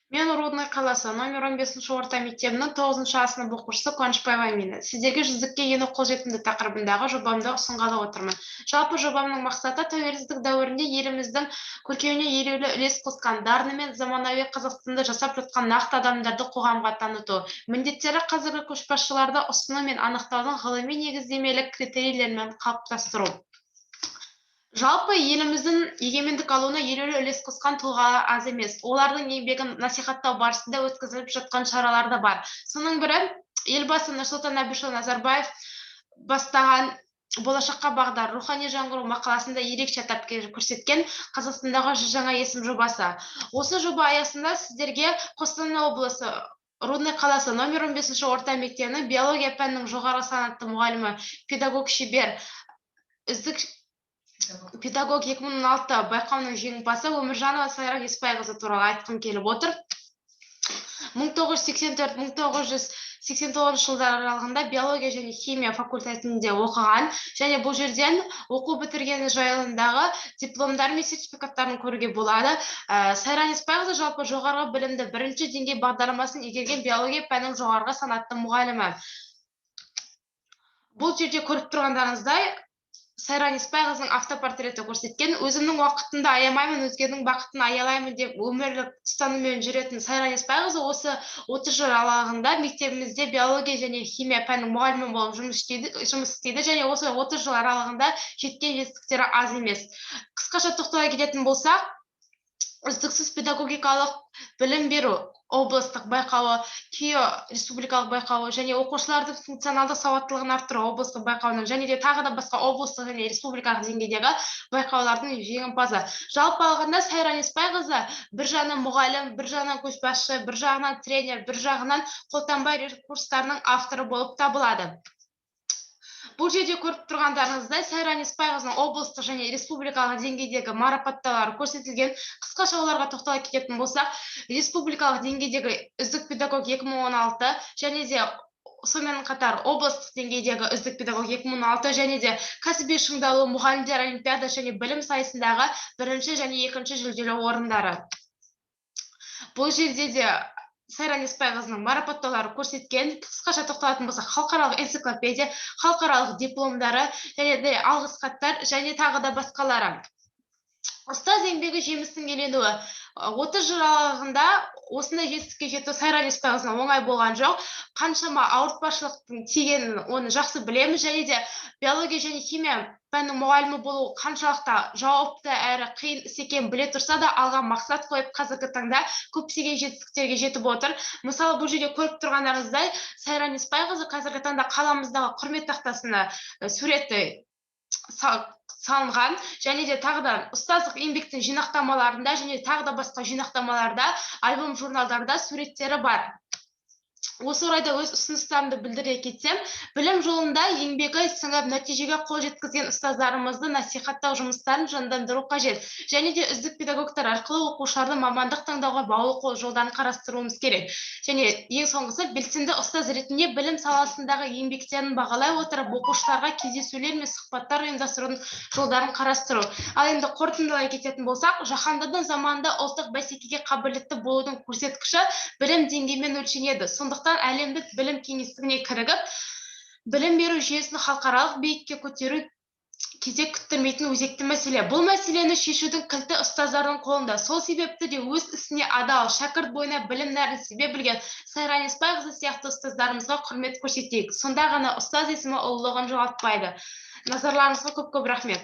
Мен Рудный қаласы номер 15 орта мектебінің 9 сынып оқушысы Қуанышбаева Амина. Сіздерге жүздікке ену қолжетімді тақырыбындағы жобамды ұсынғалы отырмын. Жалпы жобамның мақсаты тәуелсіздік дәуірінде еліміздің көркеюіне елеулі үлес қосқан, дарыны мен заманауи Қазақстанды жасап жатқан нақты адамдарды қоғамға таныту. Міндеттері қазіргі көшбасшыларды ұсыну мен анықтаудың ғылыми негіздемелік критерийлерімен қалыптастыру. Жалпы еліміздің егемендік алуына елеулі үлес қосқан тұлғалар аз емес. Олардың еңбегін насихаттау барысында өткізіліп жатқан шаралар да бар. Соның бірі елбасы Нұрсұлтан Әбішұлы Назарбаев бастаған болашаққа бағдар рухани жаңғыру мақаласында ерекше атап көрсеткен Қазақстандағы жаңа есім жобасы. Осы жоба аясында сіздерге Қостанай облысы Рудный қаласы номер 15 орта мектебінің биология пәнінің жоғары санатты мұғалімі, педагог шебер, үздік педагог 2016 байқауының жеңімпазы Өміржанова Сайра Еспайқызы туралы айтқым келіп отыр. 1984-1989 жылдар аралығында биология және химия факультетінде оқыған, және бұл жерден оқу бітіргені жайындағы дипломдар мен сертификаттарын көруге болады. Сайра Еспайқызы жалпы жоғарғы білімді бірінші деңгей бағдарламасын игерген биология пәнінің жоғарғы санатты мұғалімі. Бұл жерде көріп тұрғандарыңыздай Сайра Еспайқызының автопортреті көрсеткен. Өзімнің уақытымды аямаймын, өзгенің бақытын аялаймын деп өмірлік ұстаныммен жүретін Сайра Еспайқызы осы 30 жыл аралығында мектебімізде биология және химия пәнінің мұғалімі болып жұмыс істейді, және осы 30 жыл аралығында жеткен жетістіктері аз емес. Қысқаша тоқтала кететін болсақ, үздіксіз педагогикалық білім беру облыстық байқауы, КИО республикалық байқауы және оқушылардың функционалдық сауаттылығын арттыру облыстық байқауының, және де тағы да басқа облыстық және республикалық деңгейдегі байқаулардың жеңімпазы. Жалпы алғанда Сайра Еспайқызы бір жағынан мұғалім, бір жағынан көшбасшы, бір жағынан тренер, бір жағынан қолтанбай курстарының авторы болып табылады. Бұл жерде көріп тұрғандарыңыздай Сайра Еспайқызының облыстық және республикалық деңгейдегі марапаттаулары көрсетілген. Қысқаша оларға тоқтала кететін болсақ, республикалық деңгейдегі үздік педагог 2016, және де сонымен қатар облыстық деңгейдегі үздік педагог 2016, және де кәсіби шыңдалу мұғалімдер олимпиада және білім сайысындағы бірінші және екінші жүлделі орындары. Бұл жерде де Сайра Еспайқызының марапаттаулары көрсеткен. Қысқаша тоқталатын болсақ, халықаралық энциклопедия, халықаралық дипломдары, және де алғыс хаттар, және тағы да басқалары. Ұстаз еңбегі жемістің еленуі. 30 жыл аралығында осындай жетістікке жету Сайра Еспайқызына оңай болған жоқ. Қаншама ауыртпашылықтың тигенін оны жақсы білеміз, және де биология және химия пәнінің мұғалімі болу қаншалықты жауапты әрі қиын іс екенін біле тұрса да, алған мақсат қойып қазіргі таңда көптеген жетістіктерге жетіп отыр. Мысалы, бұл жерде көріп тұрғандарыңыздай, Сайра Еспайқызы қазіргі таңда қаламыздағы құрмет тақтасына суреті салынған, және де тағы да ұстаздық еңбектің жинақтамаларында, және тағы да басқа жинақтамаларда, альбом журналдарда суреттері бар. Осы орайда өз ұсыныстарымды білдіре кетсем, білім жолында еңбегі сіңіп нәтижеге қол жеткізген ұстаздарымызды насихаттау жұмыстарын жандандыру қажет, және де үздік педагогтар арқылы оқушыларды мамандық таңдауға баулу жолдарын қарастыруымыз керек. Және ең соңғысы, белсенді ұстаз ретінде білім саласындағы еңбектерін бағалай отырып, оқушыларға кездесулер мен сұхбаттар ұйымдастырудың жолдарын қарастыру. Ал енді қорытындылай кететін болсақ, жаһандану заманында ұлттық бәсекеге қабілетті болудың көрсеткіші білім деңгейімен өлшенеді. Сондықтан әлемдік білім кеңістігіне кірігіп, білім беру жүйесін халықаралық биікке көтеру кезек күттірмейтін өзекті мәселе. Бұл мәселені шешудің кілті ұстаздардың қолында. Сол себепті де өз ісіне адал, шәкірт бойына білім нәрін себе білген Сайра Еспайқызы сияқты ұстаздарымызға құрмет көрсетейік. Сонда ғана ұстаз есімі ұлылығын жоғалтпайды. Назарларыңызға көп-көп рахмет.